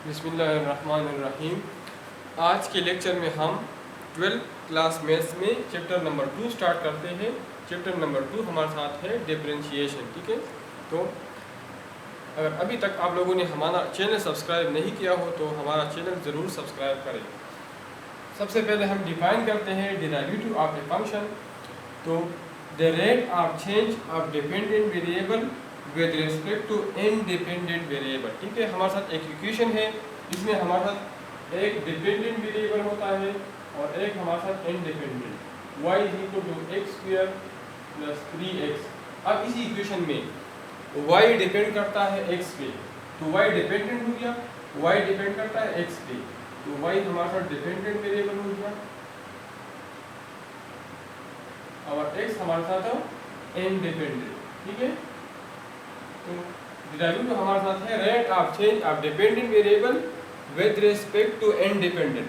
बिस्मिल्लाहिर्रहमानिर्रहीम। आज के लेक्चर में हम 12th क्लास मैथ्स में चैप्टर नंबर 2 स्टार्ट करते हैं। चैप्टर नंबर 2 हमारे साथ है डिफरेंशिएशन। ठीक है, तो अगर अभी तक आप लोगों ने हमारा चैनल सब्सक्राइब नहीं किया हो तो हमारा चैनल ज़रूर सब्सक्राइब करें। सबसे पहले हम डिफाइन करते हैं डेरिवेटिव ऑफ ए फंक्शन। तो the rate of change of dependent variable with respect to independent variable. ठीक है, हमारे साथ एक इक्वेशन है, इसमें हमारे साथ एक डिपेंडेंट वेरिएबल होता है और एक हमारे साथ इंडिपेंडेंट, y = x² + 3x। अब इसी इक्वेशन में y डिपेंड करता है x पे, तो y डिपेंडेंट हो गया, y डिपेंड करता है x पे, तो y हमारे साथ डिपेंडेंट वेरिएबल हो गया और x हमारे साथ इंडिपेंडेंट। ठीक है, तो डेरिवेटिव हमारे साथ है rate of change of dependent variable with respect to independent.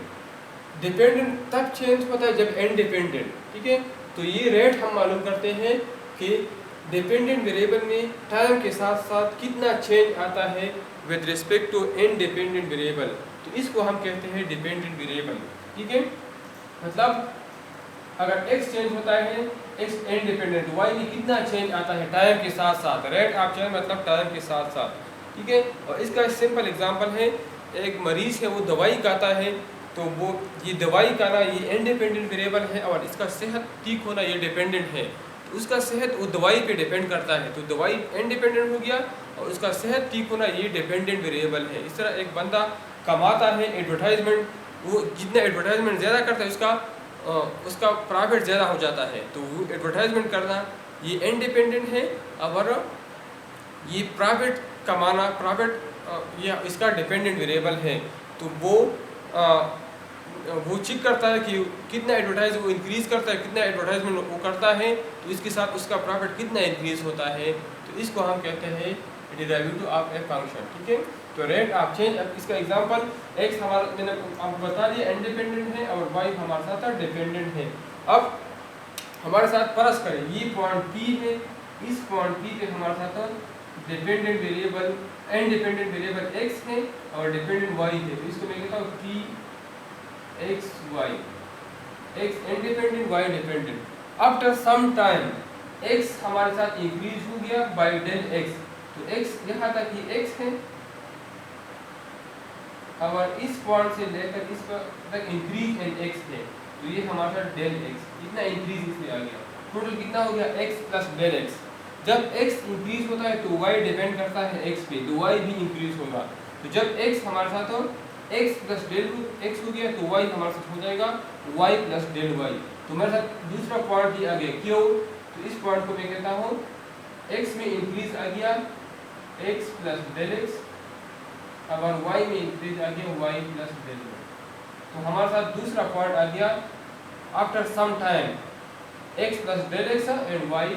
Dependent तब चेंज होता है जब इंडिपेंडेंट। ठीक है, तो ये रेट हम मालूम करते हैं कि डिपेंडेंट वेरिएबल में टाइम के साथ साथ कितना चेंज आता है with respect to independent variable, तो इसको हम कहते हैं डिपेंडेंट वेरिएबल। ठीक है, मतलब अगर x चेंज होता है, x इंडिपेंडेंट, y में कितना चेंज आता है टाइम के साथ साथ, रेट ऑफ चेंज मतलब टाइम के साथ साथ। ठीक है, और इसका सिंपल एग्जांपल है, एक मरीज है वो दवाई खाता है, तो वो ये दवाई खाना ये इंडिपेंडेंट वेरिएबल है और इसका सेहत ठीक होना ये डिपेंडेंट है। तो उसका सेहत वो दवाई पे डिपेंड करता है, तो दवाई इंडिपेंडेंट हो गया और उसका सेहत ठीक होना ये डिपेंडेंट वेरिएबल है। इस तरह एक बंदा कमाता है, एडवर्टाइजमेंट, वो जितना एडवर्टाइजमेंट ज़्यादा करता है उसका प्रॉफिट ज़्यादा हो जाता है, तो वो एडवर्टाइजमेंट करना ये इंडिपेंडेंट है और ये प्रॉफिट कमाना ये इसका डिपेंडेंट वेरिएबल है। तो वो चेक करता है कि कितना एडवर्टाइज वो इंक्रीज़ करता है, कितना एडवर्टाइजमेंट वो करता है, तो इसके साथ उसका प्रॉफिट कितना इंक्रीज़ होता है, तो इसको हम कहते हैं डेरिवेटिव ऑफ ए फंक्शन। ठीक है, तो रेट ऑफ चेंज, अब इसका एग्जांपल x हमारा मैंने आपको बता दिया इंडिपेंडेंट है और y हमारे साथ डिपेंडेंट है। अब हमारे साथ परस करें, ये पॉइंट P है, इस पॉइंट P पे हमारे साथ dependent variable independent variable x है और डिपेंडेंट y है, तो इसको मैं कहता हूँ P x y, x independent y dependent. After some time x हमारे साथ इंक्रीज हो गया बाय डेल x, तो x यहाँ तक कि x है और इस पॉइंट से लेकर इस तक इंक्रीज इन x है, तो ये हमारा डेल x, इतना इंक्रीज इसमें आ गया। टोटल कितना हो गया x प्लस डेल x। जब x इंक्रीज होता है तो y डिपेंड करता है x पे, तो y भी इंक्रीज होगा। तो जब x हमारे साथ हो x प्लस डेल x हो गया तो y हमारे साथ हो जाएगा y प्लस डेल y। तो मेरे साथ दूसरा पॉइंट भी आ गया, क्यों? तो इस पॉइंट को मैं कहता हूँ x में इंक्रीज आ गया x प्लस डेल x और y में इंक्रीज आ गया y प्लस डेल y। तो हमारे साथ दूसरा पॉइंट आ गया after some time x plus del x and y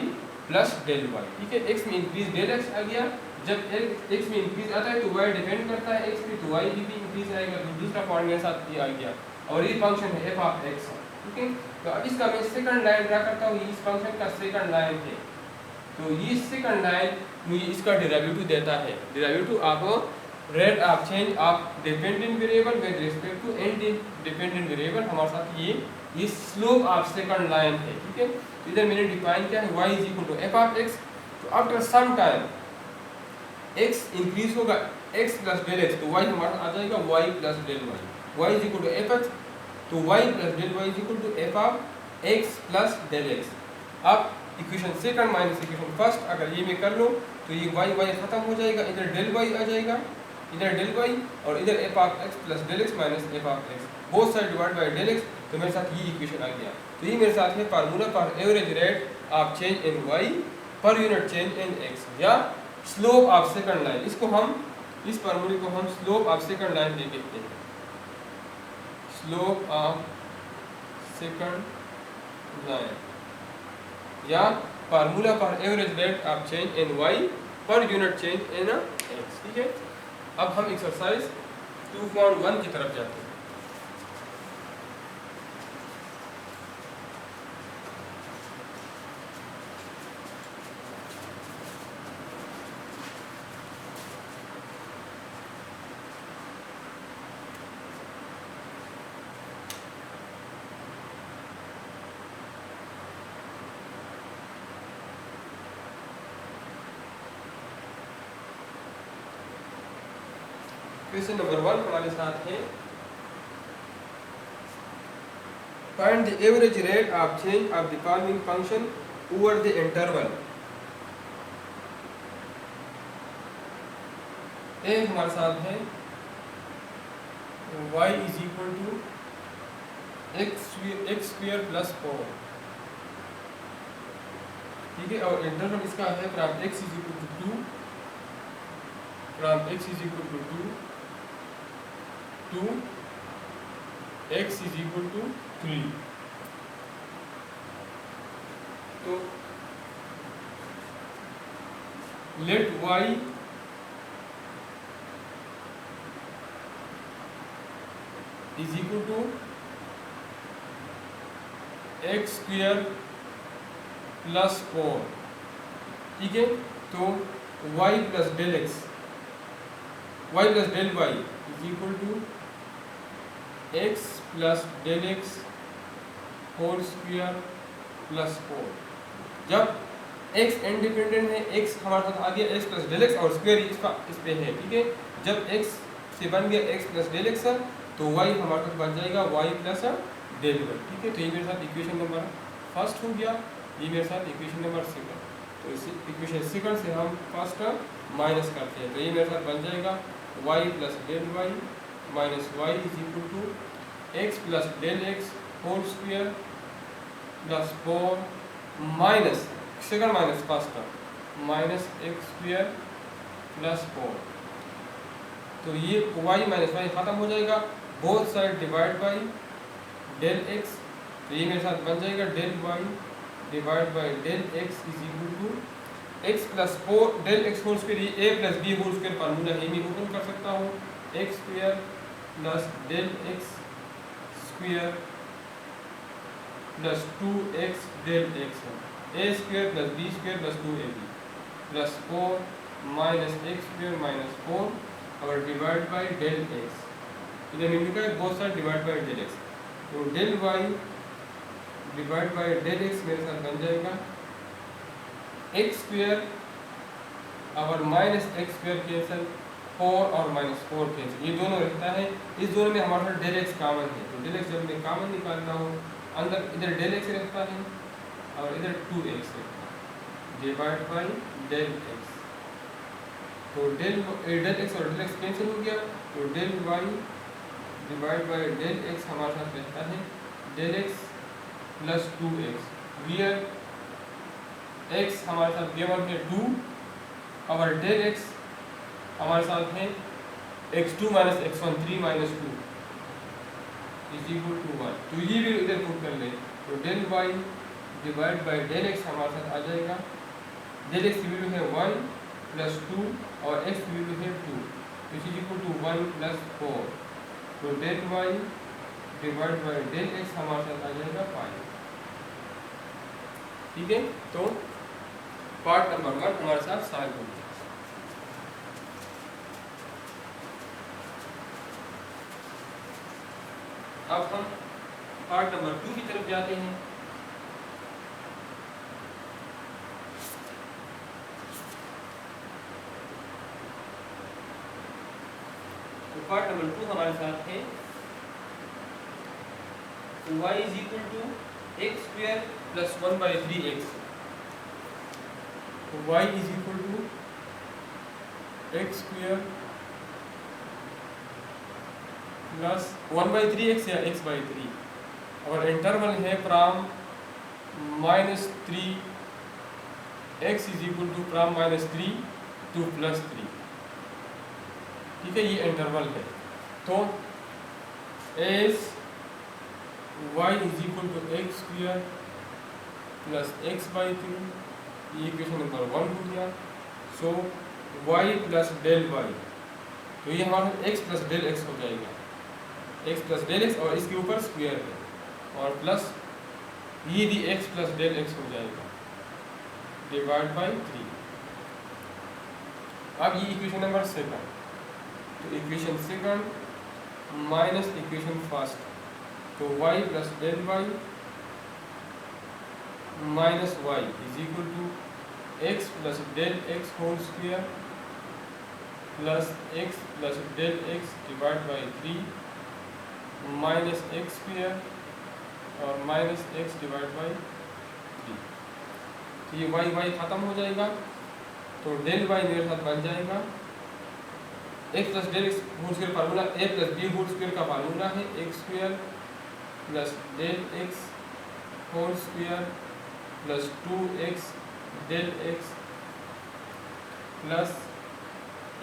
plus del y। ठीक है, x में इंक्रीज डेल x आ गया, जब x में इंक्रीज आता है तो y डिपेंड करता है x पे, तो y भी इंक्रीज आएगा। तो दूसरा पॉइंट मेरे साथ ये आ गया और ये फंक्शन है f ऑफ x। ठीक है, तो अब इसका मैं सेकंड लाइन ड्रा करता हूँ, इस फंक्शन का सेकंड लाइन है, तो ये सेकंड लाइन मुझे इसका डेरिवेटिव देता है, derivative of rate of change of dependent variable with respect to independent variable. हमारे साथ ये स्लोप ऑफ सेकंड लाइन है। ठीक है, तो इधर मैंने डिफाइन किया है y = f ऑफ x। तो after some time x increase होगा x प्लस डेल x, तो y हमारा आ जाएगा y plus del y, y = fx, तो y plus del y = f of x plus del x। अब equation second minus equation first अगर ये मैं कर लूँ तो ये y खत्म हो जाएगा, इधर डेल y आ जाएगा, इधर डेल y और इधर f of x plus del x minus f of x, both side divide by del x। तो मेरे साथ ये इक्वेशन आ गया। तो ये मेरे साथ है formula for average rate of change in y per unit change in x या स्लोप ऑफ सेकंड लाइन। इसको हम इस फार्मूले को हम स्लोप ऑफ सेकंड लाइन भी कहते हैं, स्लोप ऑफ सेकंड लाइन या formula for average rate of change in y per unit change in x। ठीक है, अब हम एक्सरसाइज 2.1 की तरफ जाते हैं। क्वेश्चन नंबर 1 हमारे साथ है find the average rate of change of the following function over the interval. A हमारे साथ है y is equal to x square plus 4, ठीक है, और इंटरवल इसका है from x is equal to 2 from x is equal to 2 to x is equal to 3। तो let y is equal to x square plus 4, ठीक है। तो y plus del x, y plus del y is equal to x plus del x whole square plus 4। जब x independent है, x हमारे साथ आ गया x plus del x और square इसका इस पे है, ठीक है। जब x से बन गया x प्लस डेल एक्स तो y हमारे साथ बन जाएगा y प्लस डेल y, ठीक है। तो ये मेरे साथ इक्वेशन नंबर फर्स्ट हो गया, ये मेरे साथ इक्वेशन नंबर सेकंड। तो इस इक्वेशन सेकंड से हम फर्स्ट माइनस करते हैं, तो ये मेरे साथ बन जाएगा y plus del y minus y is equal to x plus del x whole square plus 4 minus second minus first minus x square plus 4। तो ये y माइनस y खत्म हो जाएगा, both side divide by del x। तो ये मेरे साथ बन जाएगा del y divide by del x is equal to x plus 4 del x whole square, ये a plus b whole square formula है, मैं ओपन कर सकता हूँ। x square plus del x square plus 2x del x a square plus b square plus 2ab plus 4 minus x square minus 4 और divide by del x। इधर मिलकर both side divide by del x। तो del y divide by del x मेरे साथ बन जाएगा x square और minus x square cancel, 4 और माइनस 4 कैंसिल, ये दोनों रहता है। इस दोनों में हमारे साथ डेल x कॉमन है, तो डेल x जब मैं कॉमन निकालना हो, अंदर इधर डेल x रहता है और इधर 2x रहता है डिवाइड बाई डेल x। तो डेल x और डेल x कैंसिल हो गया, तो del y divide by del x हमारे साथ रहता है del x plus 2x, where x हमारे साथ गिवन है 2 और डेल x हमारे साथ है x2 minus x1 3 minus 2 is equal to 1। तो ये भी इधर पुट कर ले, तो del y divide by del x हमारे साथ आ जाएगा, डेल x की वैल्यू है 1 प्लस 2 और x की वैल्यू है 2, इज इक्वल टू 1 प्लस 4। तो del y divide by del x हमारे साथ आ जाएगा 5, ठीक है। तो पार्ट नंबर 1 हमारे साथ सॉल्व हो गया। अब हम पार्ट नंबर 2 की तरफ जाते हैं। तो पार्ट नंबर 2 हमारे साथ है y is equal to x square plus 1/3x। y is equal to x square plus 1/3x या x/3 और इंटरवल है from -3 x is equal to from -3 to +3, ठीक है, ये इंटरवल है। तो as y is equal to x square plus x/3, ये equation number 1 हो गया। So y plus del y, तो ये हमारा x प्लस डेल x हो जाएगा, x प्लस डेल x और इसके ऊपर स्क्वायर है और प्लस ये भी x प्लस डेल x हो जाएगा डिवाइड बाई 3। अब ये इक्वेशन नंबर 2, तो equation second minus equation first, तो y plus del y minus y is equal to x plus del x whole square plus x plus del x divide by 3 minus x square और minus x divide by 3। तो ये Y ख़त्म हो जाएगा, तो del Y मेरे साथ बन जाएगा x plus del x whole square formula a plus b whole square का फार्मूला है x square plus del x whole square plus 2x del x plus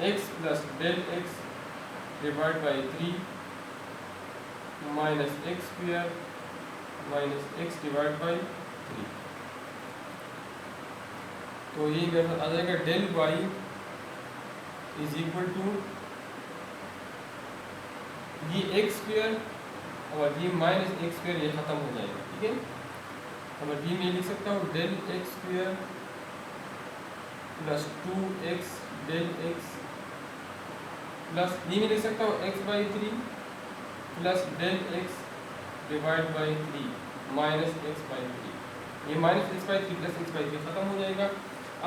x plus del x divide by 3 minus x square minus x divide by 3। तो ये मेरे साथ आ जाएगा del y is equal to ये x square और ये minus x square, ये ख़त्म हो जाएगा। ठीक है, तो मैं ये लिख सकता हूँ del x square plus 2x del x plus ये मैं लिख सकता हूँ x by 3 plus del x divide by 3 minus x by 3। ये minus x by 3 plus x by 3 खत्म हो जाएगा।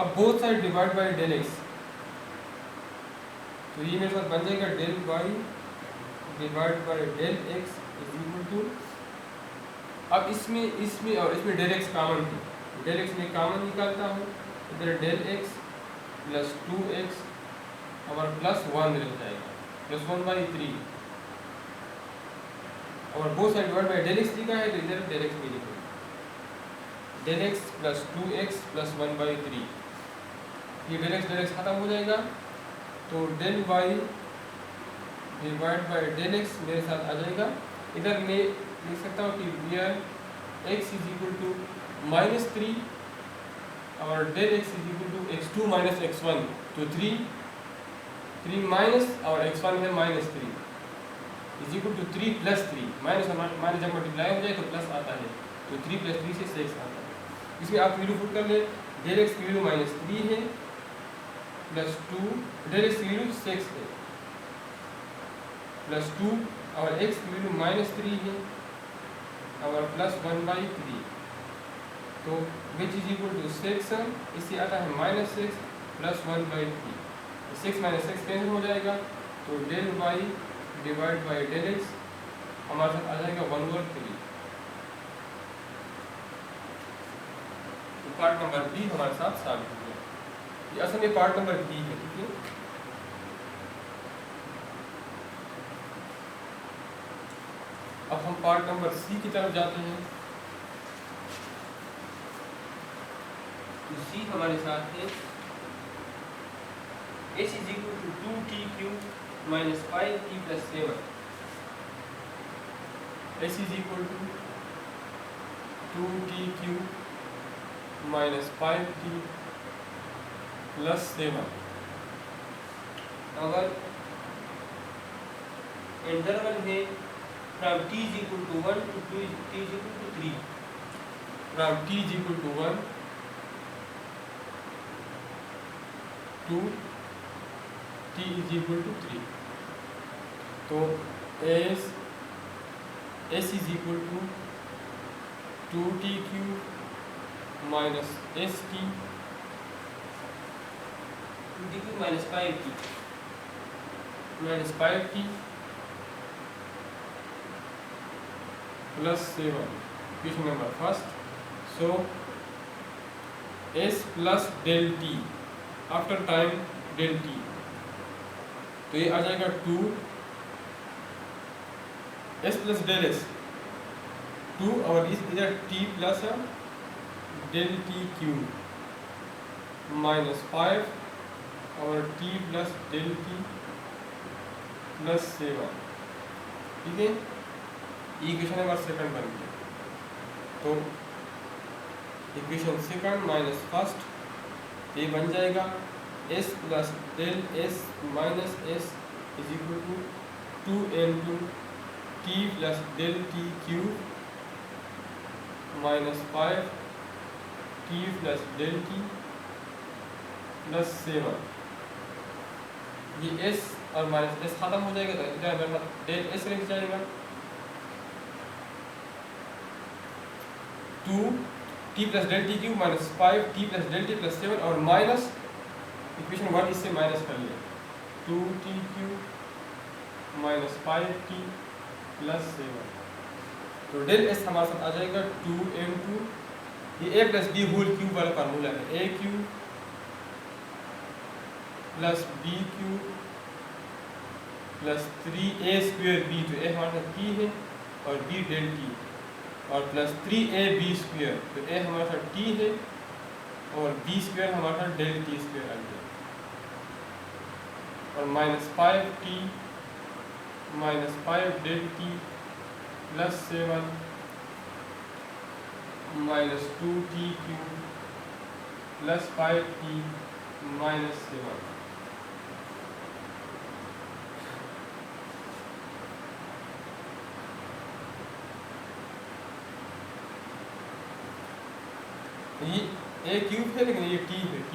अब both side divide by del x, तो ये मेरे साथ बन जाएगा del Y divide by del x is equal to, अब इसमें और इसमें डेल एक्स कॉमन है, डेल एक्स में कॉमन निकालता हूँ, इधर डेल एक्स प्लस 2x और प्लस 1 रह जाएगा प्लस 1 बाई 3 और both side divide by del x लिखा है तो इधर डेल एक्स भी लिखो, del x plus 2x plus 1 by 3। ये डेल एक्स खत्म हो जाएगा, तो del Y divide by del x मेरे साथ आ जाएगा। इधर मैं लिख सकता हूँ कि where x is equal to -3 और del x is equal to x2 minus x1, तो 3 माइनस और x1 है -3 is equal to 3 plus 3, minus और माइनस जब मल्टीप्लाई हो जाए तो प्लस आता है, तो 3 प्लस 3 से 6 आता है। इसमें आप वैल्यू पुट कर ले, डेल एक्स की वैल्यू -3 है प्लस 2, डेल एक्स की वैल्यू 6 है प्लस 2 और एक्स की वैल्यू -3 है और प्लस 1 बाई 3, तो विच इज इक्वल टू 6, इससे आता है -6 प्लस 1 बाई 3, 6 माइनस 6 कैंसिल हो जाएगा, तो del Y divide by del x हमारे साथ आ जाएगा 1/3। तो पार्ट नंबर बी हमारे साथ सॉल्व हो गया। ये असल में पार्ट नंबर बी है। ठीक है, अब हम पार्ट नंबर सी की तरफ जाते हैं। तो सी हमारे साथ है h is equal to 2t cube minus 5t plus 7, h is equal to 2t cube minus 5t plus 7। अगर इंटरवल है from t is equal to 1 to t is equal to 3, from t is equal to 1 to t is equal to 3, तो s is equal to 2t cube minus st 2t cube minus 5t plus 7। Question number first, so s plus del t after time del t, तो ये आ जाएगा 2 s plus del s 2 और इस इधर t plus del t cube minus 5 और t plus del t plus 7। ठीक है, equation number second बन गया, तो इक्वेशन सेकंड माइनस फर्स्ट ये बन जाएगा s plus del s minus s is equal to 2 t plus del t cube minus 5 t plus del t plus 7। ये s और माइनस s खत्म हो जाएगा, तो इधर मेरे पास डेल s रह जाएगा 2 t plus del t cube minus 5 t plus del t plus 7 और माइनस इक्वेशन 1 इससे माइनस कर लिया, 2t³ माइनस 5t प्लस 7। तो डेल एस हमारे साथ आ जाएगा 2m2, ये a plus b whole cube वाला फार्मूला है, a³ plus b³ plus 3a² तो a हमारे साथ t है और b डेल t, और प्लस 3ab², तो a हमारे साथ t है और b² हमारे साथ डेल t² आ गया, और minus 5t minus 5 del t plus 7 minus 2t³ plus 5t minus 7। ये a³ है लेकिन ये t है, t³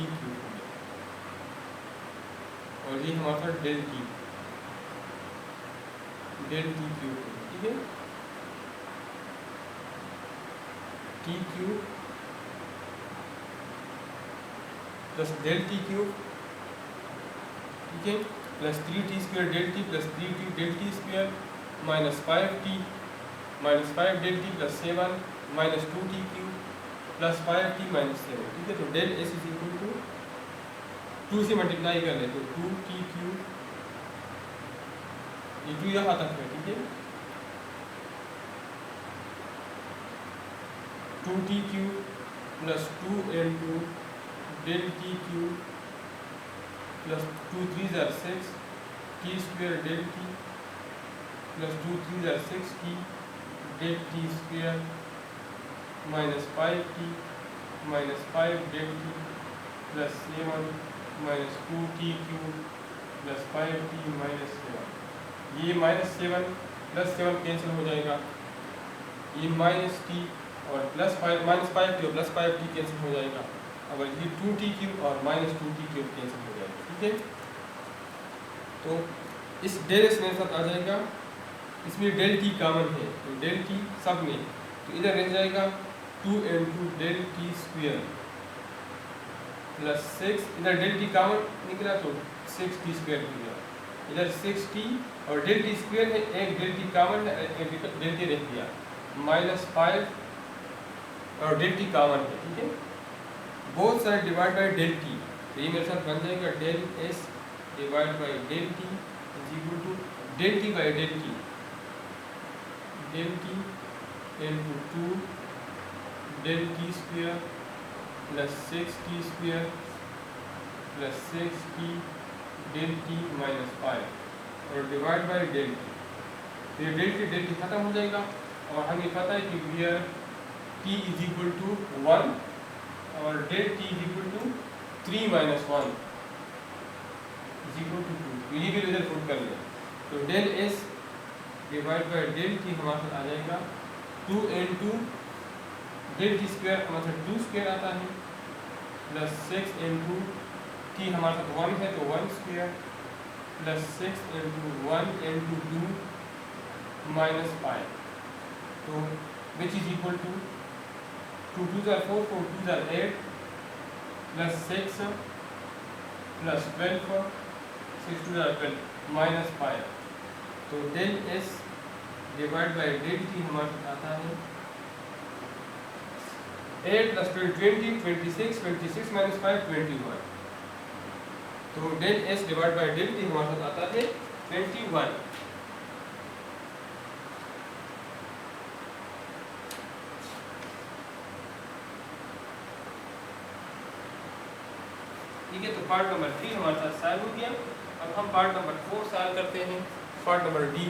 और ये हमारा था डेल t, डेल t³ ठीक है, t³ प्लस डेल t³ ठीक है, plus 3t² del t plus 3t del t² minus 5t minus 5 del t plus 7 minus 2t³ plus 5t minus 7, ठीक है। तो del s is equal to 2 से multiply कर ले तो 2t³, ये 2 यहाँ तक है, ठीक है, 2t³ plus 2m2 del t³ plus 2 3 जार 6 t² डेल t प्लस 2 3 जार 6t del t² minus 5t minus 5 del t plus 7 minus 2t³ plus 5t minus 7। ये माइनस 7 प्लस 7 कैंसिल हो जाएगा, ये माइनस t और प्लस 5 माइनस 5t और plus 5t cancel हो जाएगा, अब ये 2t³ और माइनस 2t³ कैंसिल हो जाएगा, ठीक है। तो इस डेल एस मेरे साथ आ जाएगा, इसमें डेल t कॉमन है तो डेल t सब में, तो इधर रह जाएगा 2m2 डेल t² प्लस 6, इधर डेल t कॉमन निकला तो 6t² हो गया, इधर 6t और डेल t² है, एक डेल t कॉमन है, एक डेल t रह गया, माइनस 5 और डेल t कॉमन है, ठीक है, both side divide by del t, तो ये मेरे साथ बन जाएगा del s divide by del t is equal to del t by del t, del t into 2 del t² plus 6t² plus 6t del t minus 5 और divide by del t, तो ये del t खत्म हो जाएगा, और हमें पता है कि here t is equal to 1 और del t is equal to 3 minus 1 is equal to 2, तो ये भी रिजल्ट पुट कर लें, तो del s divide by del t हमारे साथ आ जाएगा 2n2 डेल t² हमारे साथ 2² आता है प्लस 6n2 t हमारे साथ 1 है तो 1² प्लस 6 × 1 × 2 माइनस 5, तो विच इज इक्वल टू 2 2 जार 4 4 2 जार 8 प्लस 6 प्लस 12 6 2 जार 12 माइनस 5, तो del S divide by del t हमारे साथ आता है 8 प्लस 20 26 26 माइनस 5 21, तो del S divide by del t हमारे साथ आता है 21। ठीक है, तो पार्ट नंबर 3 हमारे साथ सॉल्व हो गया। अब हम पार्ट नंबर 4 सॉल्व करते हैं, पार्ट नंबर डी।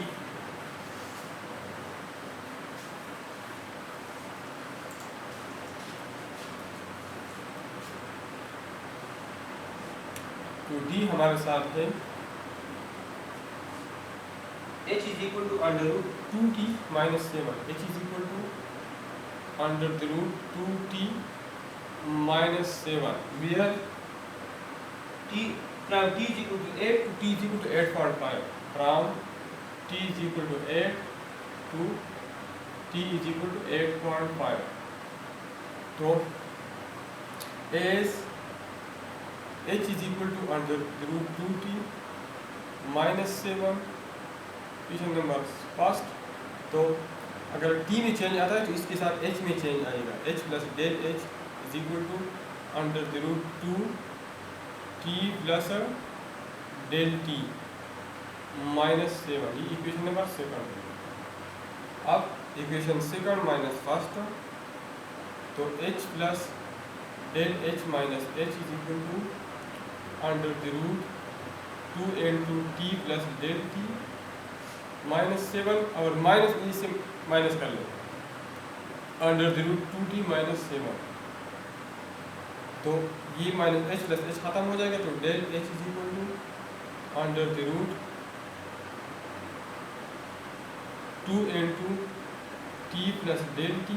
तो डी हमारे साथ है h is equal to √2t minus 7, h is equal to √2t minus 7, where t from t is equal to 8 to t is equal to 8.5, from t is equal to 8 to t is equal to 8.5, तो as h is equal to √2t -7 question number first. तो अगर t में change आता है तो इसके साथ h में चेंज आएगा, h plus del h is equal to √2 t plus del t -7। ये इक्वेशन नंबर सेकंड। अब इक्वेशन सेकंड माइनस फर्स्ट, तो h plus del h minus h is equal to √2 into t plus del t -7, और minus इससे minus कर लो, √2t -7। तो ये minus h plus h खत्म हो जाएगा, तो del h is equal to √2 into t plus del t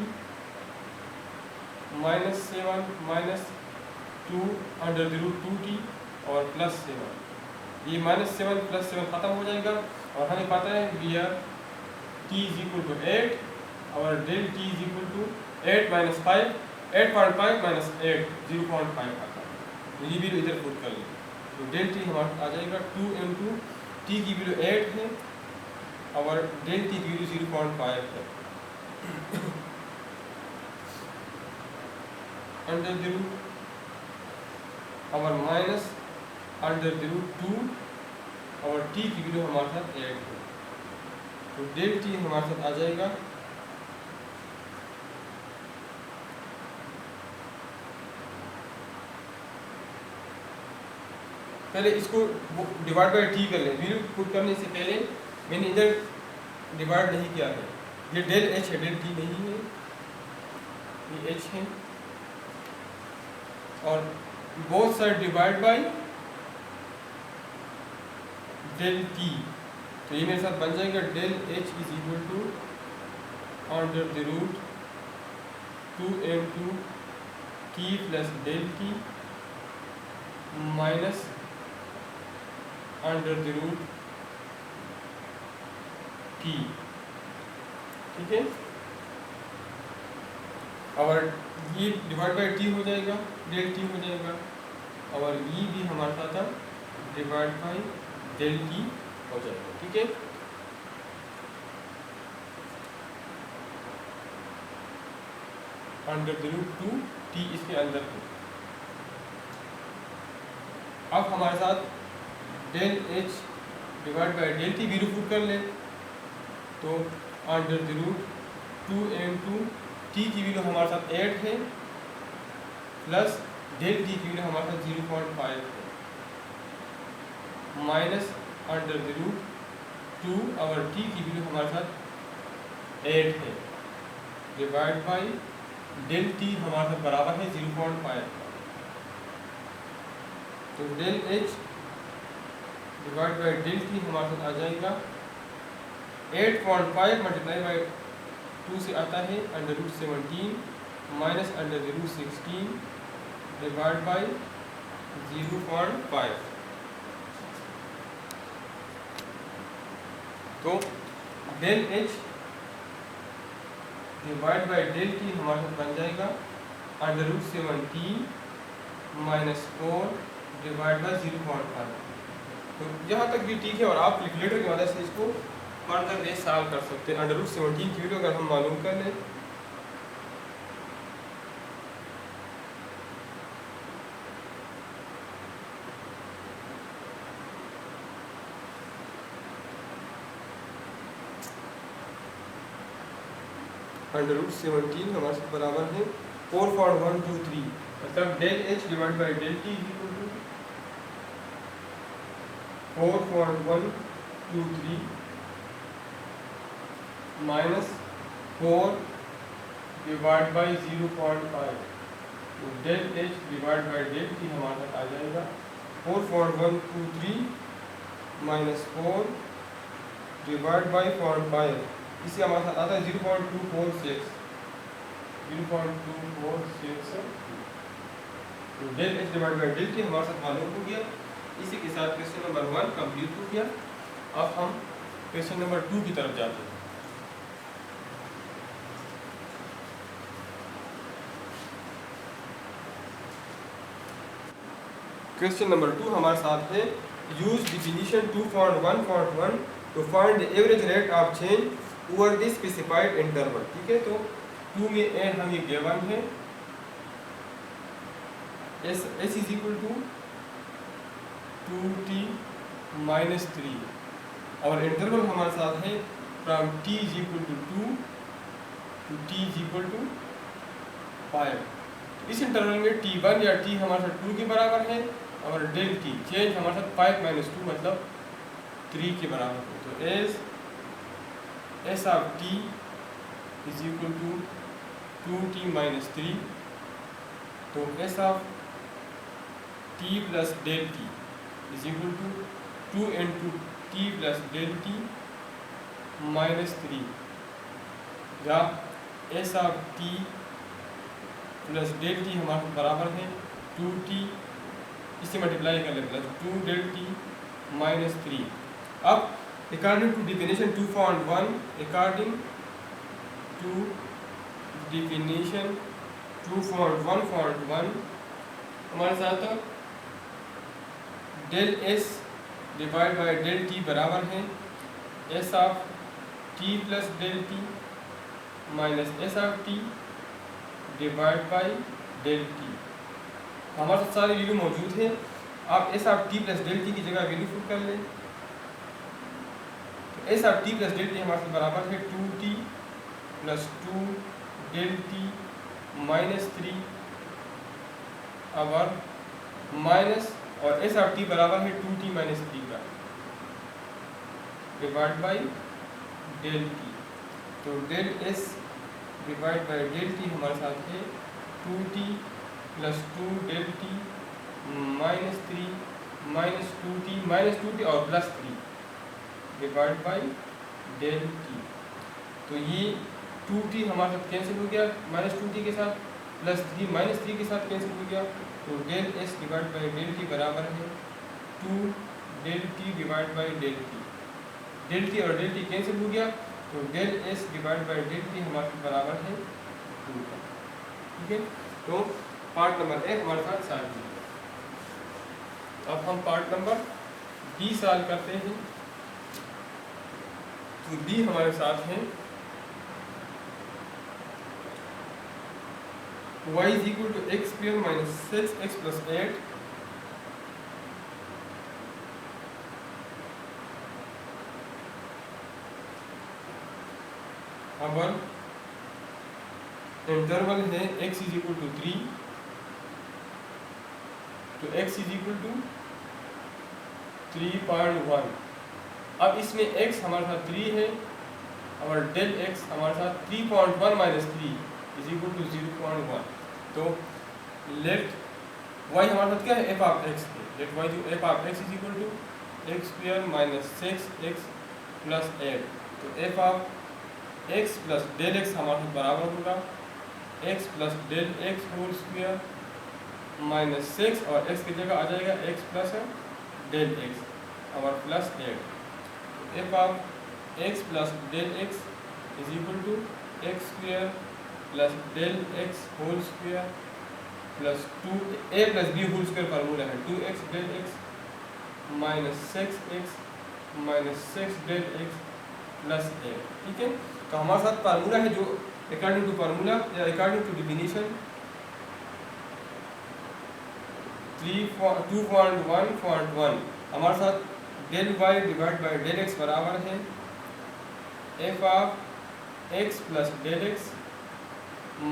-7 minus 2 √2t और +7। ये -7 +7 खत्म हो जाएगा, और हमें पता है where t is equal to 8 और del t is equal to 8 minus 5, 8.5 minus 8 0.5 आता है। तो ये वैल्यू इधर पुट कर लें, तो डेल t हमारा आ जाएगा 2 into t की वैल्यू 8 है और डेल t की वैल्यू 0.5 है, अंडर द रूट और माइनस अंडर द रूट 2 और t की वैल्यू हमारे साथ 8 है, तो डेल t हमारे साथ आ जाएगा पहले इसको डिवाइड बाय t कर लें। वैल्यू पुट करने से पहले मैंने इधर डिवाइड नहीं किया है, ये डेल h है, डेल t नहीं है, ये h है, और both side divide by del t। तो ये मेरे साथ बन जाएगा del h is equal to under the root 2 into t plus del t minus under the root t। ठीक है, और ये डिवाइड बाय t हो जाएगा, डेल t हो जाएगा, और ये भी हमारे साथ डिवाइड बाय डेल t हो जाएगा। ठीक है, अंडर द रूट 2 t इसके अंदर है। अब हमारे साथ del h divide by del t value put कर ले, तो under the root 2 into t की वैल्यू हमारे साथ 8 है प्लस डेल t की वैल्यू हमारे साथ 0.5 है, माइनस अंडर द रूट 2 और t की वैल्यू हमारे साथ 8 है, डिवाइड बाय डेल t हमारे साथ बराबर है 0.5। तो del h divide by del t हमारे साथ आ जाएगा 8.5 मल्टीप्लाई बाय 2 से आता है under root 17 minus under root 16 divide by 0.5। तो del h divide by del t हमारे साथ बन जाएगा under root 17 minus 4 divide by 0.5। तो यहाँ तक भी ठीक है, और आप कैलकुलेटर की मदद से इसको फर्दर ये सॉल्व कर सकते हैं। अंडर रूट 17 की वैल्यू अगर हम मालूम कर लें, अंडर रूट 17 हमारे साथ बराबर है 4.123, मतलब del h divide by del t equal to 4.123 minus 4 divide by 0.5। तो del h divide by del t हमारे साथ आ जाएगा 4.123 माइनस 4 डिवाइड बाई 0.5, इसे हमारे साथ आता है 0.246। तो del h divide by del t हमारे साथ मालूम हो गया। इसी के साथ क्वेश्चन नंबर 1 कंप्लीट हो गया। अब हम क्वेश्चन नंबर 2 की तरफ जाते हैं। क्वेश्चन नंबर 2 हमारे साथ है use definition 2.1.1 to find the average rate of change over this specified interval. ठीक है, तो 2 में ए हम ये गिवन है S is equal to 2t minus 3 और इंटरवल हमारे साथ है from t is equal to 2 to t is equal to 5। इस इंटरवल में t1 या t हमारे साथ 2 के बराबर है और डेल t चेंज हमारे साथ 5 माइनस 2 मतलब 3 के बराबर है। तो S of t is equal to 2t minus 3, तो S of t plus del t is equal to 2 into T plus del T minus 3, या S of T plus del T हमारे बराबर है 2t, इसे मल्टीप्लाई कर ले plus 2 del T minus 3। अब according to definition 2.1 according to definition 2.1.1 हमारे साथ del S divide by del T बराबर है S of T plus del T minus S of T divide by del T. हमारे साथ सारी वैल्यू मौजूद है। आप S of T plus del T की जगह वैल्यू पुट कर लें, तो S of T plus del T हमारे साथ बराबर है 2t plus 2 del T minus 3 और माइनस और एस ऑफ टी बराबर है 2t माइनस 3 का डिवाइड बाई डेल टी। तो del S divide by del T हमारे साथ है 2t plus 2 del T minus 3 minus 2t और plus 3 divide by del T. तो ये 2t हमारे साथ कैंसिल हो गया माइनस 2t के साथ, प्लस 3 माइनस 3 के साथ कैंसिल हो गया। तो del S divide by del T बराबर है 2 del T divide by del T. Del T और डेल टी कैंसिल हो गया, तो del S divide by del T हमारे बराबर है 2 का। ठीक है, तो पार्ट नंबर ए हमारे साथ सॉल्व हुआ। अब हम पार्ट नंबर बी सॉल्व करते हैं। तो बी हमारे साथ है y is equal to x square minus 6x plus 8 और इंटरवल है x इज इक्वल टू 3, तो x इज इक्वल टू 3.1। अब इसमें x हमारे साथ 3 है और डेल x हमारे साथ 3.1 माइनस 3 इज इक्वल टू 0.1। तो लेट y हमारे साथ क्या है f ऑफ x है, let y f of x is equal to x square minus 6x plus 8। तो f of x plus del x हमारे साथ बराबर होगा x plus del x whole square minus 6 और x की जगह आ जाएगा x प्लस डेल x और प्लस 8। तो f of x plus del x is equal to x square plus del x whole square plus 2a plus b whole square formula है 2x del x minus 6x minus 6 del x plus 8। ठीक है, तो हमारे साथ formula है जो according to formula या according to definition 2.1.1 हमारे साथ del y divide by del x बराबर है f of x plus del x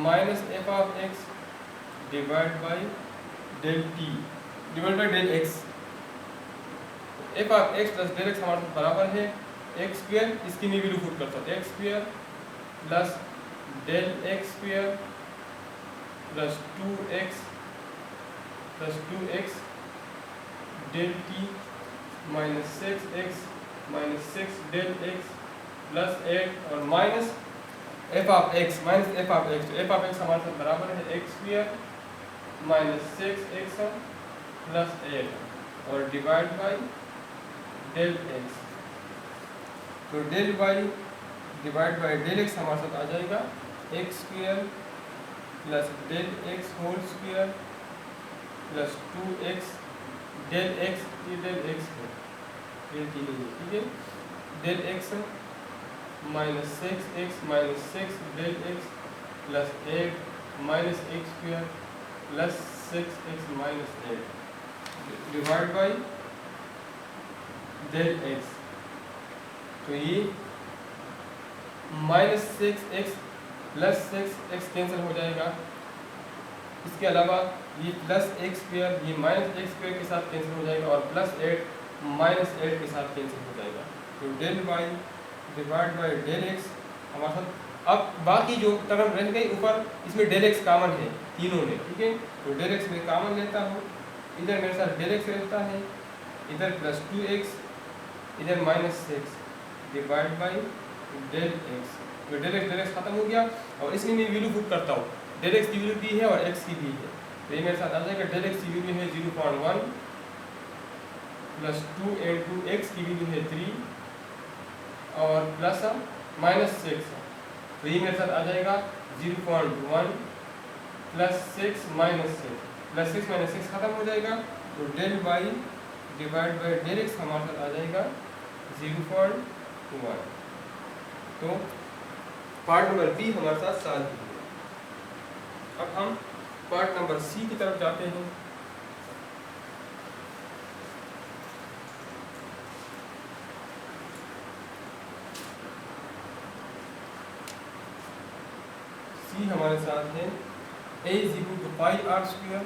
minus f of x divide by del t divide by del x। f of x plus del x हमारे साथ बराबर है x square, इसकी मैं value put करता हूँ X square plus del x square plus 2x del T minus 6x minus 6 del x plus 8 और minus f of x minus f of x। तो f ऑफ x हमारे साथ बराबर है x square minus 6x plus 8 और divide by del x। तो del y divide by del x हमारे साथ आ जाएगा x square plus del x whole square plus 2x del X, ये डेल एक्स है, ये तीनों है, ठीक है। Del X minus six del x plus 8 minus x square plus 6x minus 8 divide by del x. तो ये minus 6x plus 6x cancel हो जाएगा। इसके अलावा ये प्लस एक्स स्क्वायर, ये माइनस एक्स स्क्वायर के साथ कैंसिल हो जाएगा, और प्लस 8 माइनस 8 के साथ कैंसिल हो जाएगा। तो del Y divide by del x हमारे साथ। अब बाकी जो टर्म रह गई ऊपर, इसमें डेल एक्स कॉमन है तीनों में, ठीक है। तो डेल एक्स में कॉमन लेता हूँ, इधर मेरे साथ डेल एक्स रहता है, इधर प्लस 2x, इधर minus 6 divide by del x. तो डेल एक्स खत्म हो गया, और इसमें मैं वैल्यू पुट करता हूँ। डेल एक्स की वैल्यू भी है और एक्स की भी है, तो ये मेरे साथ आ जाएगा। डेल एक्स की वैल्यू है 0.1 प्लस 2 इंटू एक्स की वैल्यू है 3 और प्लस माइनस 6, तो ये मेरे साथ आ जाएगा 0.1 प्लस 6 माइनस 6, प्लस 6 माइनस 6 खत्म हो जाएगा। तो del Y divide by del x हमारे साथ आ जाएगा 0.1। तो पार्ट नंबर बी हमारे साथ सॉल्व हो गया। अब हम पार्ट नंबर सी की तरफ जाते हैं। सी हमारे साथ है a is equal to pi are square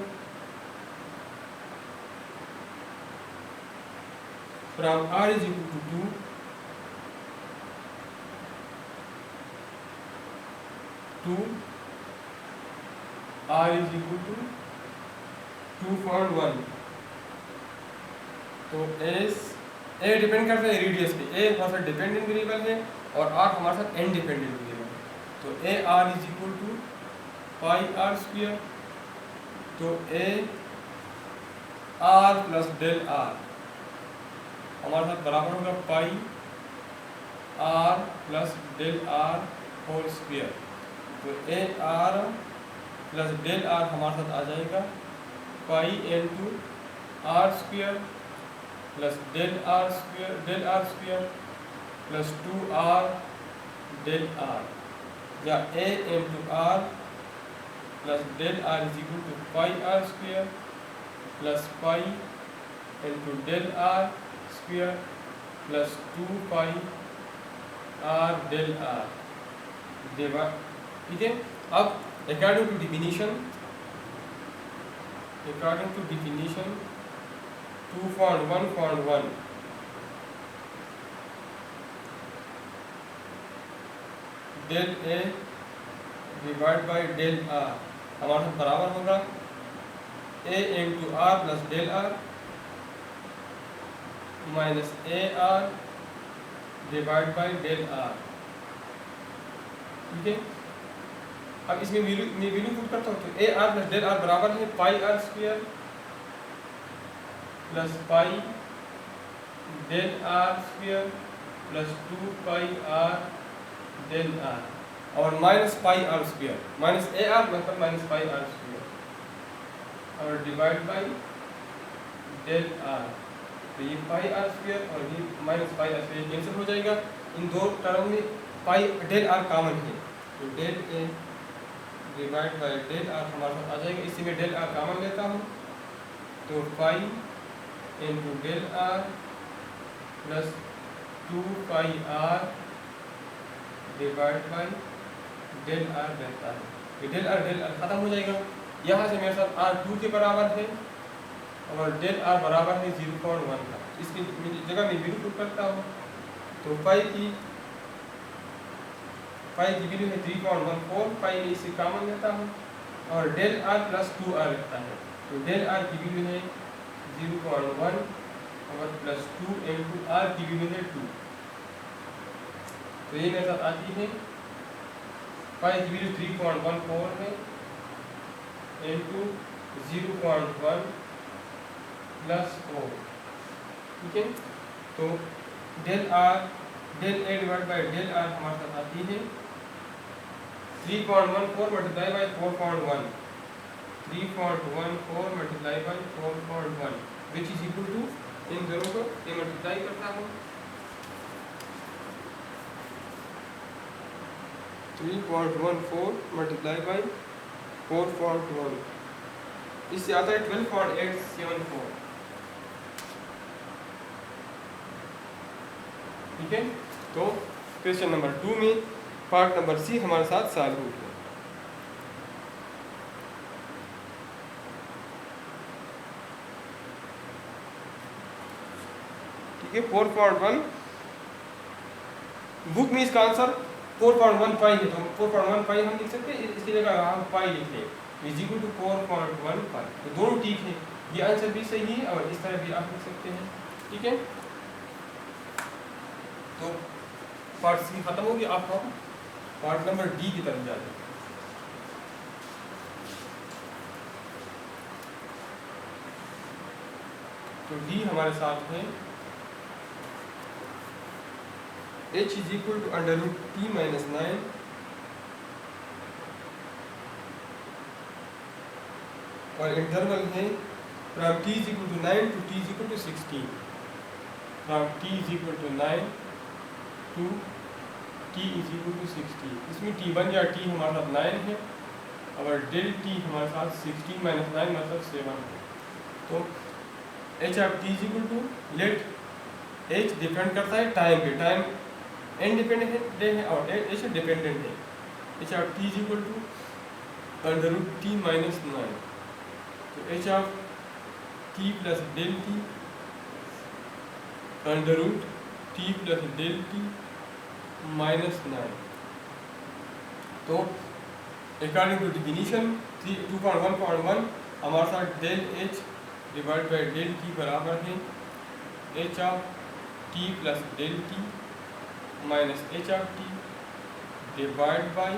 from r is equal to 2 to r is equal to 2.1। तो a डिपेंड करता है रेडियस पे, a हमारे साथ डिपेंडेंट वेरिएबल है और r हमारे साथ इंडिपेंडेंट वेरिएबल है। तो a r is equal to pi are square, तो a r plus del r हमारे साथ बराबर होगा pi r plus del r whole square. तो a r plus del r हमारे साथ आ जाएगा pi into R square plus del are square plus 2r del r, या a into r plus del r is equal to pi are square plus pi into del r square plus 2 pi r del r divide, ठीक है। अब according to definition 2.1.1 del a divide by del r हमारे साथ बराबर होगा a into R plus del r minus A R divide by del r, ठीक है। अब इसमें वैल्यू पुट करता हूँ, तो A r plus del r बराबर है pi are square plus pi del are square plus 2 pi r del r, और minus pi are square, minus A r मतलब माइनस पाई आर स्क्वायर और divide by del r. तो ये pi are square और ये minus pi are square cancel हो जाएगा। इन दो टर्म में पाई डेल आर कॉमन है, तो del A divide by del are हमारे साथ आ जाएगा। इसी में डेल आर कॉमन लेता हूँ, तो pi into del R plus 2 pi R divide by del R रहता है। ये डेल आर खत्म हो जाएगा। यहाँ से मेरे साथ आर 2 के बराबर है और डेल आर बराबर है 0.1 का। इसकी जगह मैं वैल्यू पुट करता हूँ, तो पाई की वैल्यू है 3.14, पाई में इसे कॉमन लेता हूँ और डेल आर प्लस 2r रहता है। तो डेल आर की वैल्यू है 0.1 और प्लस 2 इंटू आर की वैल्यू है 2। तो ये मेरे साथ आती है पाई की वैल्यू 3.14 है इंटू 0.1 प्लस 4, ठीक है। तो del A divide by del are हमारे साथ आती है 3.14 multiply by 4.1, 3.14 multiply by 4.1 which is equal to, इन दोनों को ये मल्टीप्लाई करता हूँ 3.14 मल्टीप्लाई बाई 4.1, इससे आता है 12.874। ठीक है, तो क्वेश्चन नंबर 2 में पार्ट नंबर सी हमारे साथ सॉल्व हो गया। ठीक है, 4.1 बुक में इसका आंसर 4.15 है, तो 4.15 हम लिख सकते हैं, इसकी जगह हम पाई लिख लें इज इक्वल टू 4.15, तो दोनों ठीक है, ये आंसर भी सही है और इस तरह भी आप लिख सकते हैं। ठीक है, तो पार्ट सी खत्म हो गया, आप हम पार्ट नंबर डी की तरफ जाते हैं। तो डी हमारे साथ है h is equal to under root T minus 9 और इंटरवल है from t is equal to 9 to t is equal to 16, from t is equal to 9 to t is equal to 16। इसमें t1 या t हमारे साथ 9 है और del t हमारे साथ 16 माइनस 9 मतलब 7 है। तो h of t is equal to, let h depend करता है टाइम पे, टाइम इंडिपेंडेंट है और h डिपेंडेंट है। h of t is equal to under root t minus 9, तो h of t plus del t under root t plus del t minus 9। तो according to definition 2.1.1 हमारे साथ del h divide by del t बराबर है h of t plus del t minus h of t divide by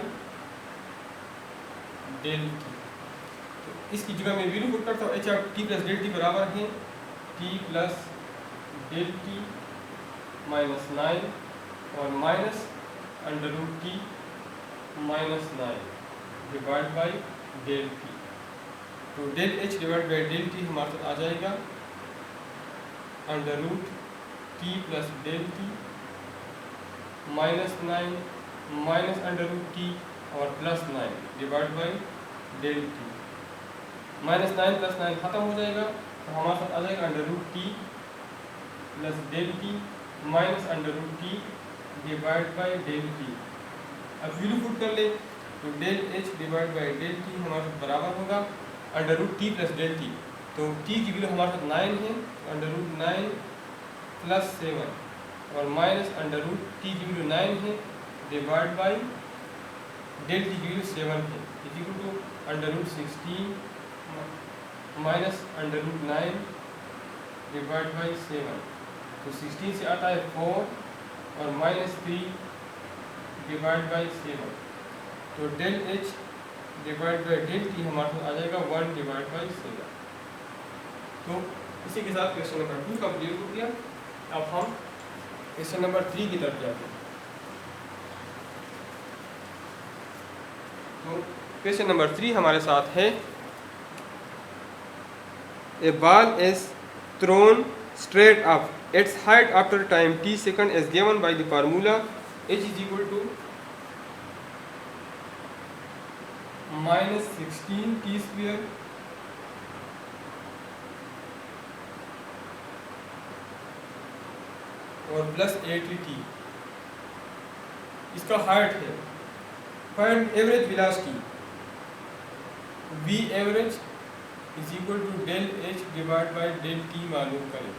del t। तो इसकी जगह मैं value put करता हूँ, h of t plus del t बराबर है t plus del t minus 9 और minus under root t minus 9 divide by del t। तो del h divide by del t हमारे साथ आ जाएगा under root t plus del t minus 9 minus under root t और plus 9 divide by del t। Minus 9 plus 9 खत्म हो जाएगा, तो हमारे साथ आ जाएगा under root t plus del t minus under root t divide by del t। अब वैल्यू पुट कर ले, तो del h divide by del t हमारे साथ बराबर होगा under root t plus del t। तो t की वैल्यू हमारे साथ 9 है, अंडर रूट 9 प्लस 7 और माइनस अंडर रूट t की वैल्यू 9 है डिवाइड बाई डेल t की वैल्यू 7 है is equal to under root 16 minus under root 9 divide by 7। तो 16 से आता है 4 और माइनस 3 डिवाइड बाई 7। तो del h divide by del t हमारे साथ आ जाएगा 1 डिवाइड बाई 7। तो इसी के साथ क्वेश्चन नंबर 2 कंप्लीट हो गया। अब हम क्वेश्चन नंबर 3 की तरफ जाते हैं। तो क्वेश्चन नंबर 3 हमारे साथ है a ball is thrown straight up its height after time t second is given by the formula h is equal to minus 16 t square और प्लस 80 t। इसका हाइट है, find average velocity v average is equal to del h divide by del t मालूम करें।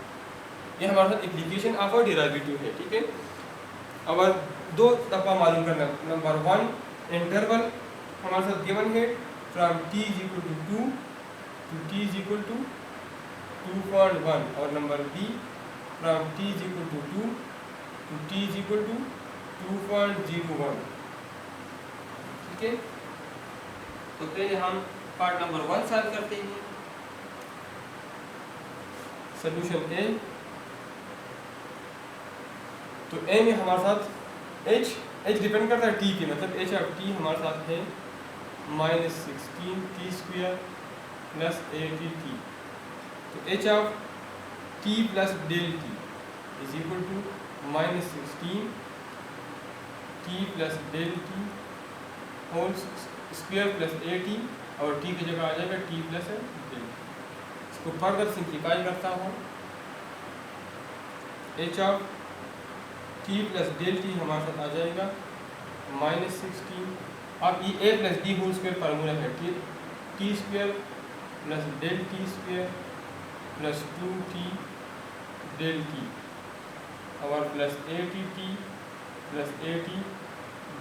ये हमारे साथ application of a derivative है। ठीक है, अब दो दफ़ा मालूम करना। नंबर 1 इंटरवल हमारे साथ गिवन है from t is equal to 2 to t is equal to 2.1 और number b from t is equal to 2 to t is equal to 2.01। ठीक है, तो पहले हम पार्ट नंबर 1 सॉल्व करते हैं। सॉल्यूशन ए, तो ए में हमारे साथ h डिपेंड करता है t पे, मतलब h ऑफ t हमारे साथ है minus 16 t square plus 80 t। तो h of T plus del t is equal to -16 t plus del t whole square plus AT, और टी की जगह आ जाएगा टी प्लस डेल। इसको फर्दर सिंप्लीफाई करता हूँ, h of T plus del T हमारे साथ आ जाएगा -16। अब ये a plus d whole square formula है, t square plus del t square plus 2t del T और plus AT plus AT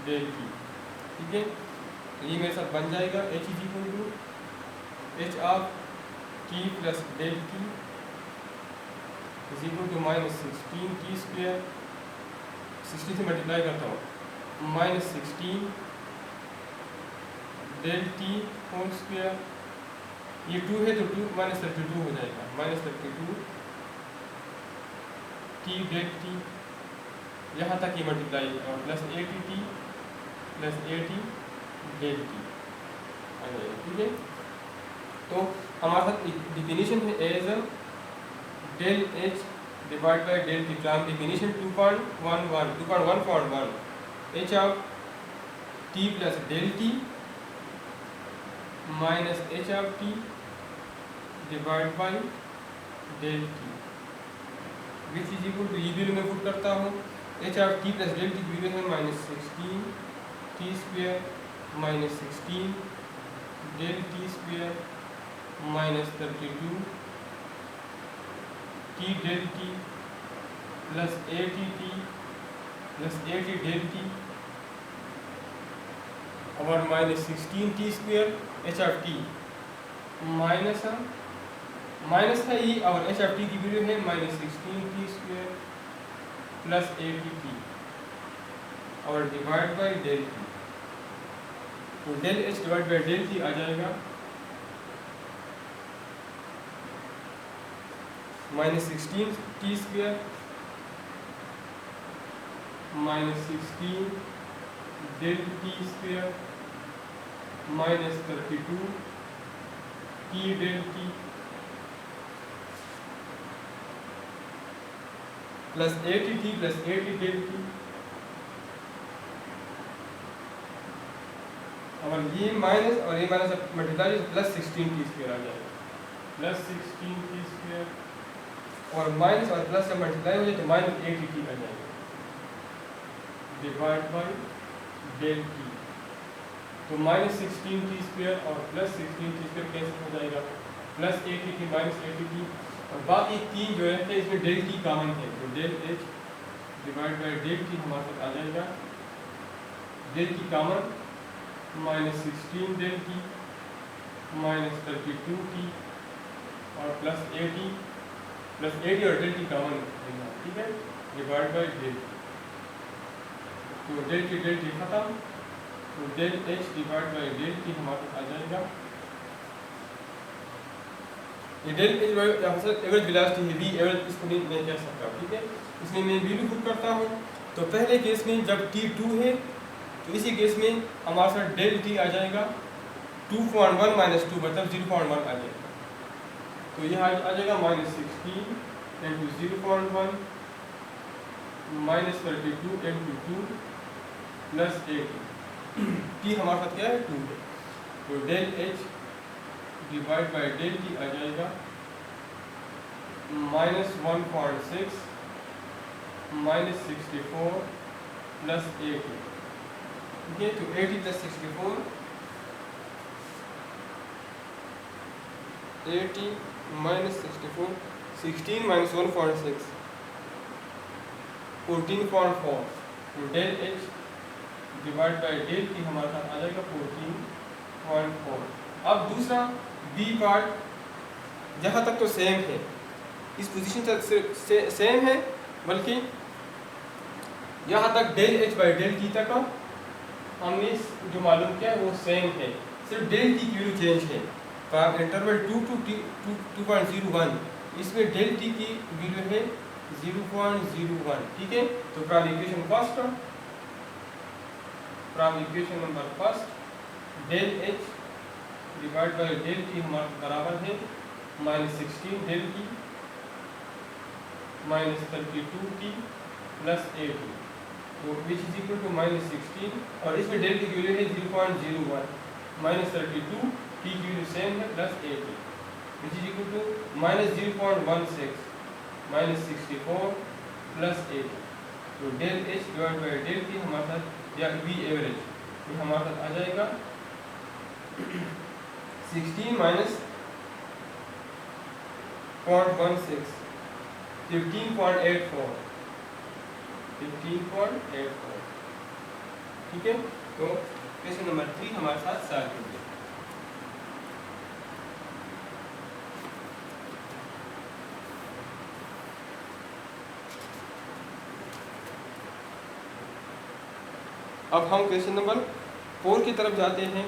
del t. ठीक है, ये मेरे साथ बन जाएगा h is equal to h of T plus del t is equal to -16 t square, 60 से multiply करता हूँ, -16 डेल टी होल स्क्वायर, ये 2 है तो 2 -32 हो जाएगा, -32 टी डेल टी, यहाँ तक ये मल्टीप्लाई और plus AT plus AT del t आ जाएगा। ठीक है, तो हमारे साथ डिफिनीशन है as del h divide by del t, from definition 2.1 h of T plus del T minus h of T divide by del t which is equal to, ये value मैं पुट करता हूँ, h of T plus del T की value है -16 t square -16 del t square -32 t del t plus AT plus AT del T और -16 t square h of t minus है ये, और एच ऑफ टी की value है -16 t square plus AT और divide by del T, तो del h divide by del t आ जाएगा -16 t square -16 del t square -32 t del t plus AT plus AT del T, और ये minus और ये minus multiply plus 16 t square आ जाएगा, plus 16 t square, और minus और प्लस से मल्टीप्लाई हो जाए तो -AT आ जाएगा डिवाइड बाई डेल टी, तो -16 टी स्क्वायर और प्लस 16 टी स्क्वायर कैंसिल हो जाएगा, प्लस AT -AT, और बाकी तीन जो है इसमें डेल टी कॉमन है, तो del h divide by del T हमारे साथ आ जाएगा, del t common -16 del t -32 t और प्लस AT और डेल टी कॉमन है। ठीक है, डिवाइड बाई डेल टी, तो डेल टी खत्म, तो del h divide by del T हमारे पास आ जाएगा, ये डेल एच यहाँ से एवरेज वेलोसिटी है, वी एवरेज इसको नहीं कह सकता। ठीक है, इसलिए मैं वैल्यू पुट करता हूँ, तो पहले केस में जब T2 है तो इसी केस में हमारे साथ डेल टी आ जाएगा 2.1 माइनस 2 मतलब 0.1 आ जाएगा, तो यह आ जाएगा -16 इंटू 0.1 -32 इंटू 2 प्लस 8 टी हमारे साथ क्या है 2 है, तो del h divide by del t आ जाएगा -1.6 -64 प्लस 8। ठीक है, तो 80 प्लस 64 80 -64 16 -1.6 14.4, तो del h divide by del T हमारे साथ आ जाएगा 14.4। अब दूसरा बी पार्ट जहाँ तक तो सेम है, इस पोजीशन तक से सेम है, बल्कि यहाँ तक del h by del t तक हमने जो मालूम किया वो सेम है, सिर्फ डेल टी की वैल्यू चेंज है। फ्रॉम इंटरवल 2 to 2.01 इसमें डेल टी की वैल्यू है 0.01। ठीक है, तो from equation number first del h divide by del T हमारे बराबर है -16 del T minus 32t plus 8t, तो which is equal to minus 16, और इसमें डेल टी की वैल्यू है 0.01, माइनस 32 टी की वैल्यू सेम है plus 8t, which is equal to minus 0.16 minus 64 plus 8, तो del h divide by del T हमारे साथ, या वी एवरेज, ये हमारे साथ आ जाएगा 16 माइनस 0.16 15.84, ठीक है। तो क्वेश्चन नंबर 3 हमारे साथ सॉल्व कर दिया। अब हम क्वेश्चन नंबर 4 की तरफ जाते हैं।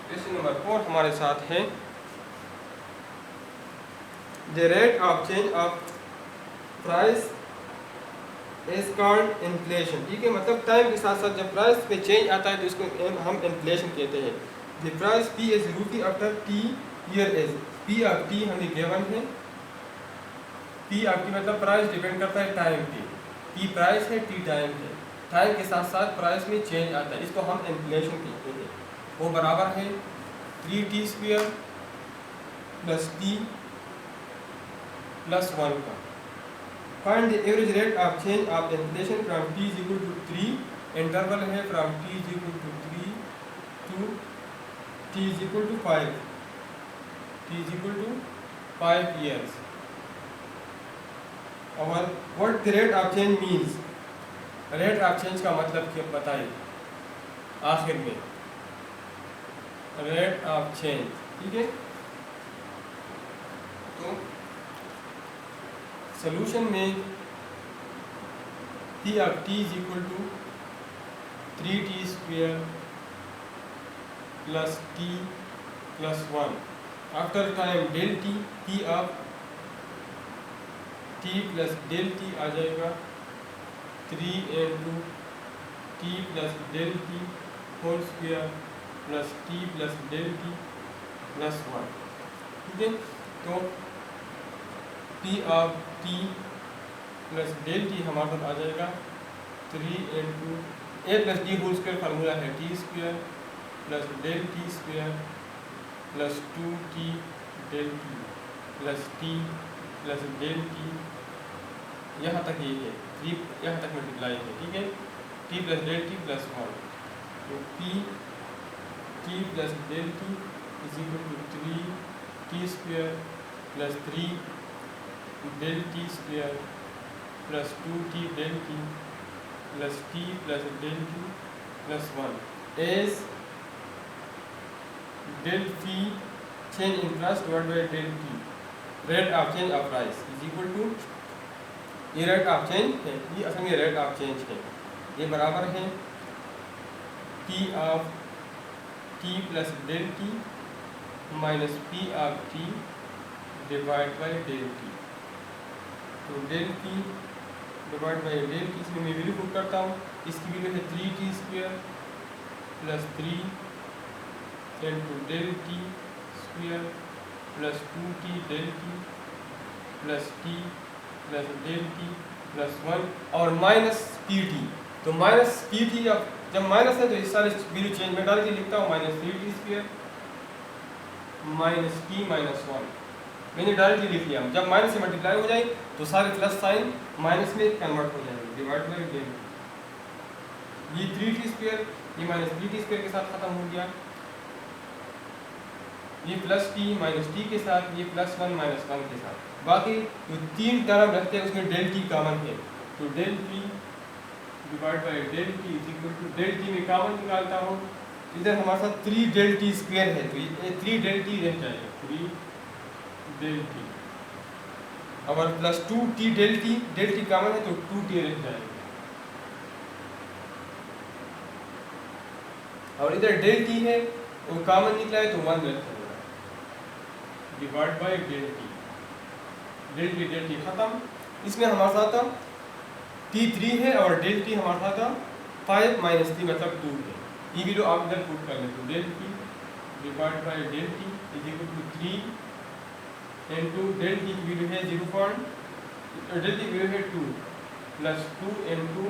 क्वेश्चन नंबर 4 हमारे साथ है the rate of change of price is called inflation, ठीक है। मतलब टाइम के साथ साथ जब प्राइस पे चेंज आता है तो इसको हम इन्फ्लेशन कहते हैं। द प्राइस पी इज रूपी after T year is, P of T हमें गिवन है, पी ऑफ टी मतलब प्राइस डिपेंड करता है टाइम पे, पी प्राइस है टी टाइम है, टाइम के साथ साथ प्राइस में चेंज आता है, इसको हम इन्फ्लेशन कहते हैं। वो बराबर है 3t² प्लस टी प्लस 1 का। Find the average rate of change of inflation from t is equal to 3, interval है from t is equal to 3 to t is equal to 5, t is equal to 5 years। और what the rate of change means, rate of change का मतलब क्या बताइए आखिर में, rate of change, ठीक है। तो सॉल्यूशन में P of t is equal to 3t² plus t plus 1, after time del t, P of t plus del t आ जाएगा 3 into t plus del t whole square plus t plus del t plus 1, ठीक है। तो P of t plus del t हमारे पास आ जाएगा 3 into a plus d whole square, formula है t² plus del t² plus 2t del t plus t plus del t, यहाँ तक ये है 3, यहाँ तक मल्टीप्लाई है, ठीक है। t plus del t plus 1, तो p t plus del t is equal to 3t² plus 3 del t² plus 2t del t plus t plus del t plus 1 as del t change in price divide by del t, rate of change of price is equal to, ये rate of change है, ये असल में rate of change है, ये बराबर है P of t plus del t minus P of t divide by del t। तो del t divide by del t, इसमें मैं वैल्यू पुट करता हूँ, इसकी वैल्यू है 3t² plus 3 into del t² plus 2t del t plus t plus del t plus 1 और minus pt। तो minus pt, अब जब माइनस है तो इस सारे वैल्यू चेंज में डाल के लिखता हूँ minus 3t² minus t minus 1, मैंने डायरेक्टली लिख लिया। जब माइनस से मल्टीप्लाई हो जाए तो सारे प्लस साइन माइनस में कन्वर्ट हो जाएंगे, डिवाइड बाई डेल, ये 3t² ये माइनस 3t² के साथ खत्म हो गया, ये प्लस t माइनस t के साथ, ये प्लस 1 माइनस 1 के साथ, बाकी जो 3 टर्म रहते हैं उसमें डेल t कॉमन है, तो del t divide by del t is equal to, del t में कॉमन निकालता हूँ, इधर हमारे साथ 3 डेल t² है तो ये 3 डेल t रह जाएगा, 3 डेल t, और plus 2t del t common है तो 2t रह जाएगा, और इधर डेल t है वो कॉमन निकला है तो 1 रह जाएगा, divide by del t, del t खत्म। इसमें हमारे साथ टी 3 है और डेल टी हमारा था 5 माइनस 3 मतलब 2 है। ये वैल्यू आप इधर पुट कर लें तो del T divide by del t is equal to 3 into del T की वैल्यू है 0. डेल टी की वैल्यू है 2 प्लस 2 इंटू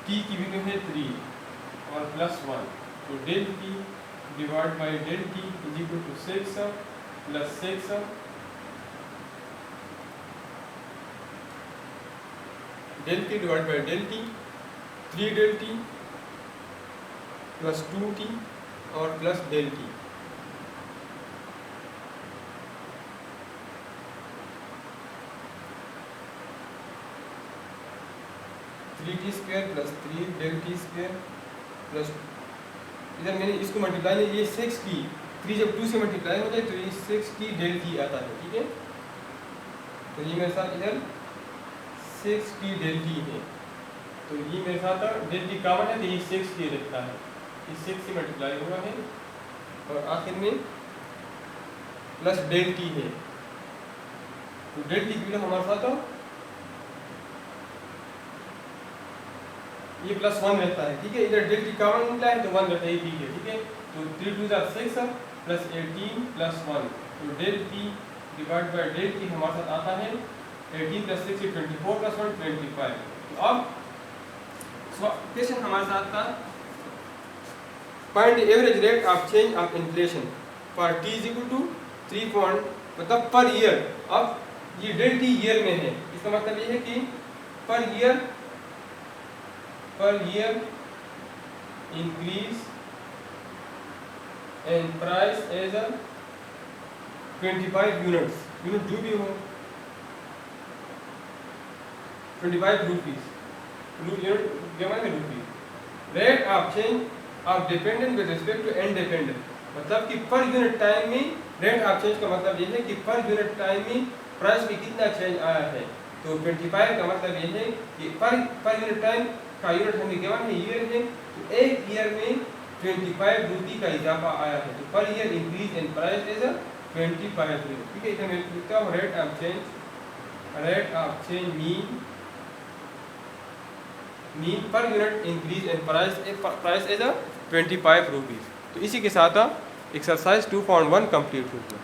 टी की वैल्यू है 3 और प्लस 1, तो del T divide by del t is equal to 6 plus 6 del T divide by del t 3 del t plus 2 t और plus del t. T square plus 3 del t square plus इधर मैंने इसको multiply नहीं, ये 6 T 3 जब 2 से multiply हो जाए तो ये 6 टी डेल टी आता है, ठीक है। तो ये मेरे साथ इधर 6 टी डेल टी है, तो ये मेरे साथ डेल टी कॉमन है तो ये 6 टी रहता है, ये 6 से मल्टीप्लाई हुआ है और आखिर में प्लस डेल टी है, तो डेल टी की वैल्यू हमारे साथ ये प्लस 1 रहता है, ठीक है। इधर डेल टी कॉमन निकला है तो 1 रहता है, ठीक है, ठीक है। तो 3 2 जा 6 प्लस 18 प्लस 1, तो del T divide by del T हमारे साथ आता है 18 प्लस 6 24 प्लस 1 25। तो अब क्वेश्चन हमारे साथ था find average rate of change of inflation for t is equal to 3 point मतलब पर ईयर। अब ये डेल टी ईयर में है, इसका मतलब ये है कि per year increase in price as a 25 units, unit जो भी हो 25 रुपीज, यूनिट गिवन है rupees. Rate of change of dependent with respect to independent, मतलब कि पर यूनिट टाइम में रेट ऑफ चेंज का मतलब ये है कि पर यूनिट टाइम में प्राइस में कितना चेंज आया है। तो 25 का मतलब ये है कि पर यूनिट टाइम का यूनिट हमें गिवन है ईयर है, तो एक ईयर में 25 रुपये का इजाफा आया है, तो पर year increase in price is 25 रुपये, ठीक है। इधर मैं लिखता हूँ rate of change mean per unit increase in price is 25 rupees. तो इसी के साथ एक्सरसाइज 2.1 कंप्लीट हो गया।